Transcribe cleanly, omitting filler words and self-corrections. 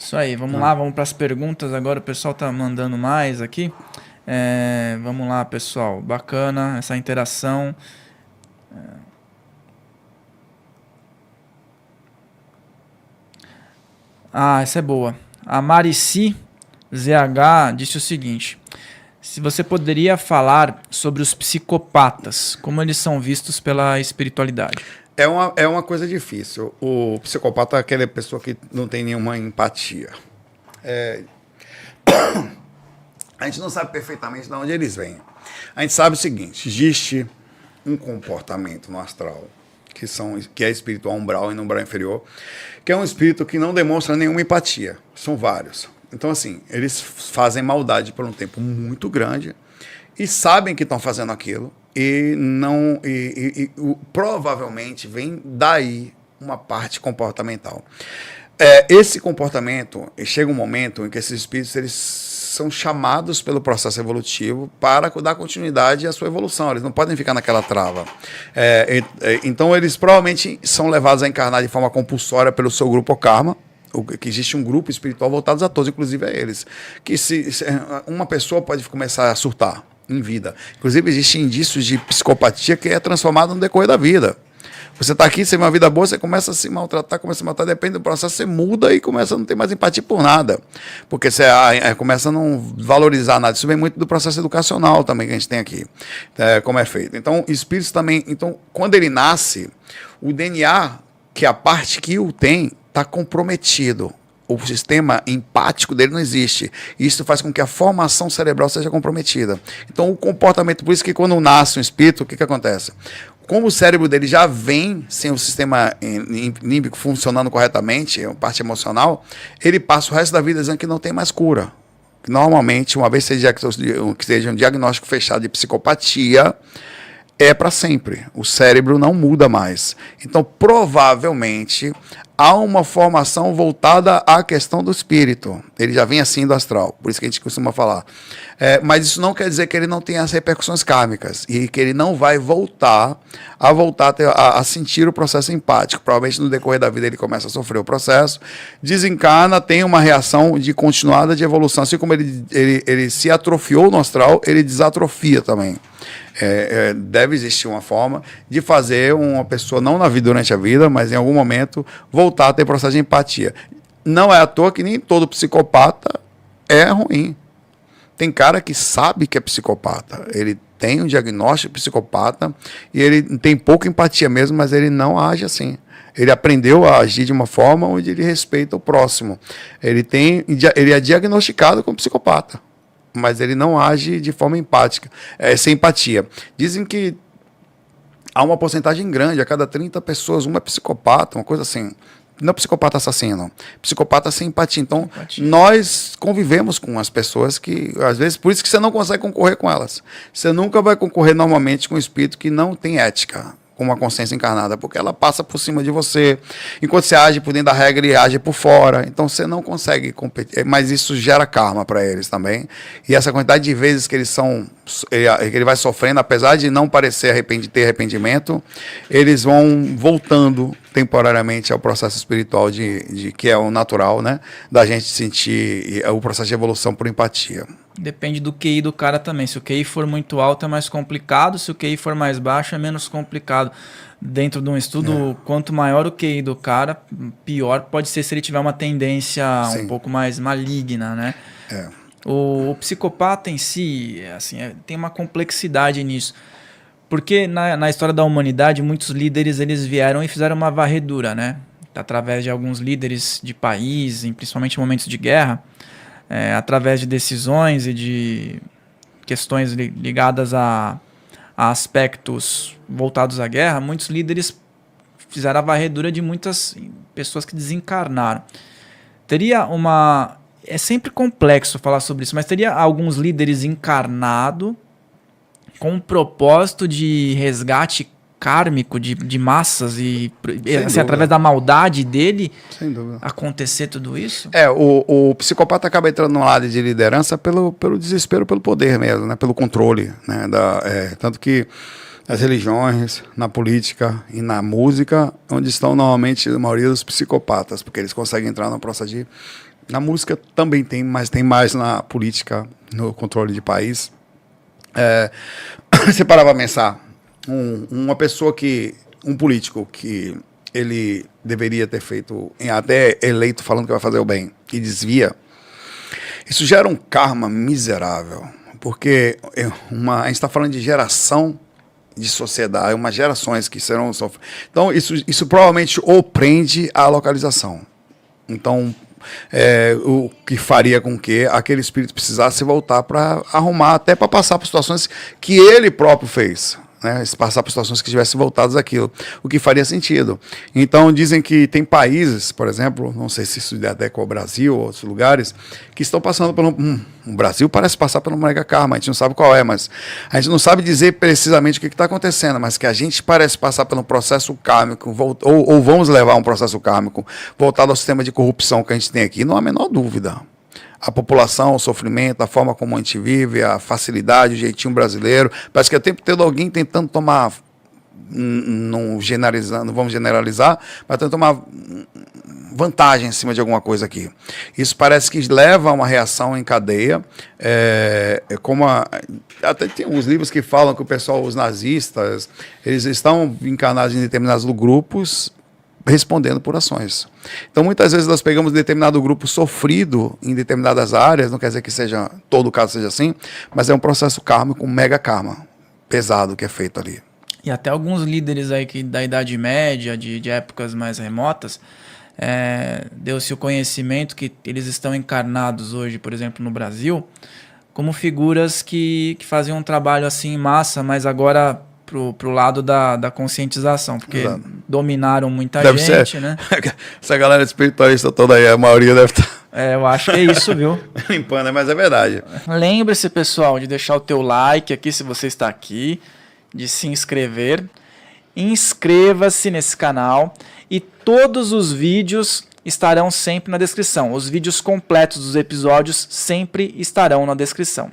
Isso aí, vamos lá, vamos para as perguntas agora. O pessoal tá mandando mais aqui. Vamos lá, pessoal. Bacana essa interação. Essa é boa. A Marici ZH disse o seguinte: se você poderia falar sobre os psicopatas, como eles são vistos pela espiritualidade? É uma coisa difícil. O psicopata é aquela pessoa que não tem nenhuma empatia. A gente não sabe perfeitamente de onde eles vêm. A gente sabe o seguinte: existe um comportamento no astral, que é espiritual umbral e no umbral inferior, que é um espírito que não demonstra nenhuma empatia. São vários. Então, assim, eles fazem maldade por um tempo muito grande e sabem que estão fazendo aquilo e não provavelmente vem daí uma parte comportamental. Esse comportamento, chega um momento em que esses espíritos eles são chamados pelo processo evolutivo para dar continuidade à sua evolução. Eles não podem ficar naquela trava. Então, eles provavelmente são levados a encarnar de forma compulsória pelo seu grupo ou karma, que existe um grupo espiritual voltado a todos, inclusive a eles. Que se uma pessoa pode começar a surtar em vida. Inclusive, existem indícios de psicopatia que é transformada no decorrer da vida. Você está aqui, você tem uma vida boa, você começa a se maltratar, depende do processo, você muda e começa a não ter mais empatia por nada. Porque você começa a não valorizar nada. Isso vem muito do processo educacional também que a gente tem aqui, como é feito. Então, espíritos também. Então, quando ele nasce, o DNA, que é a parte que o tem, está comprometido. O sistema empático dele não existe. Isso faz com que a formação cerebral seja comprometida. Então, o comportamento, por isso que quando nasce um espírito, o que acontece? Como o cérebro dele já vem sem o sistema límbico funcionando corretamente, a parte emocional, ele passa o resto da vida dizendo que não tem mais cura. Normalmente, uma vez que seja um diagnóstico fechado de psicopatia, é para sempre. O cérebro não muda mais. Então, provavelmente, há uma formação voltada à questão do espírito. Ele já vem assim do astral, por isso que a gente costuma falar. Mas isso não quer dizer que ele não tenha as repercussões kármicas e que ele não vai voltar a sentir o processo empático. Provavelmente no decorrer da vida ele começa a sofrer o processo, desencarna, tem uma reação de continuada de evolução. Assim como ele se atrofiou no astral, ele desatrofia também. Deve existir uma forma de fazer uma pessoa, não durante a vida, mas em algum momento, voltar a ter processo de empatia. Não é à toa que nem todo psicopata é ruim. Tem cara que sabe que é psicopata. Ele tem um diagnóstico de psicopata e ele tem pouca empatia mesmo, mas ele não age assim. Ele aprendeu a agir de uma forma onde ele respeita o próximo. Ele é diagnosticado como psicopata, mas ele não age de forma empática, sem empatia. Dizem que há uma porcentagem grande, a cada 30 pessoas, uma é psicopata, uma coisa assim. Não é psicopata assassino, psicopata sem empatia. Então, nós convivemos com as pessoas que, às vezes, por isso que você não consegue concorrer com elas. Você nunca vai concorrer normalmente com um espírito que não tem ética, com uma consciência encarnada, porque ela passa por cima de você. Enquanto você age por dentro da regra, ele age por fora. Então, você não consegue competir. Mas isso gera karma para eles também. E essa quantidade de vezes que ele vai sofrendo, apesar de não parecer ter arrependimento, eles vão voltando temporariamente ao processo espiritual que é o natural, né? Da gente sentir o processo de evolução por empatia. Depende do QI do cara também. Se o QI for muito alto é mais complicado, se o QI for mais baixo é menos complicado. Dentro de um estudo, quanto maior o QI do cara, pior pode ser se ele tiver uma tendência um pouco mais maligna, né? O psicopata em si, assim, tem uma complexidade nisso. Porque na história da humanidade, muitos líderes eles vieram e fizeram uma varredura, né? Através de alguns líderes de país, principalmente em momentos de guerra, através de decisões e de questões ligadas a aspectos voltados à guerra, muitos líderes fizeram a varredura de muitas pessoas que desencarnaram. Teria uma... É sempre complexo falar sobre isso, mas teria alguns líderes encarnados com um propósito de resgate kármico de massas e assim, através da maldade dele acontecer tudo isso? O psicopata acaba entrando num lado de liderança pelo desespero, pelo poder mesmo, né? Pelo controle, né? Tanto que nas religiões, na política e na música, onde estão normalmente a maioria dos psicopatas, porque eles conseguem entrar no processo de... Na música também tem, mas tem mais na política, no controle de país. Você parava a pensar, uma pessoa que... Um político que ele deveria ter feito, até eleito falando que vai fazer o bem, e desvia, isso gera um karma miserável, porque a gente está falando de geração de sociedade, umas gerações que serão sofridas. Então, isso provavelmente ou prende a localização. Então, o que faria com que aquele espírito precisasse voltar para arrumar, até para passar por situações que ele próprio fez. Né, passar por situações que estivessem voltadas àquilo, o que faria sentido. Então, dizem que tem países, por exemplo, não sei se isso é até com o Brasil ou outros lugares, que estão passando pelo... o Brasil parece passar pelo mega karma, a gente não sabe qual é, mas a gente não sabe dizer precisamente o que está acontecendo, mas que a gente parece passar pelo processo kármico, ou vamos levar um processo kármico voltado ao sistema de corrupção que a gente tem aqui, não há a menor dúvida. A população, o sofrimento, a forma como a gente vive, a facilidade, o jeitinho brasileiro. Parece que é o tempo todo alguém tentando tomar, não vamos generalizar, mas tentando tomar vantagem em cima de alguma coisa aqui. Isso parece que leva a uma reação em cadeia. Até tem uns livros que falam que o pessoal, os nazistas, eles estão encarnados em determinados grupos, respondendo por ações. Então, muitas vezes nós pegamos determinado grupo sofrido em determinadas áreas, não quer dizer que seja todo caso seja assim, mas é um processo kármico, um mega karma pesado que é feito ali. E até alguns líderes aí da Idade Média, de épocas mais remotas, deu-se o conhecimento que eles estão encarnados hoje, por exemplo, no Brasil, como figuras que faziam um trabalho assim em massa, mas agora pro lado da conscientização, porque Exato. Dominaram muita Deve gente, ser. né? Essa galera espiritualista toda aí, a maioria deve estar... Eu acho que é isso, viu? Limpando, mas é verdade. Lembre-se, pessoal, de deixar o teu like aqui, se você está aqui, de se inscrever. Inscreva-se nesse canal e todos os vídeos estarão sempre na descrição. Os vídeos completos dos episódios sempre estarão na descrição.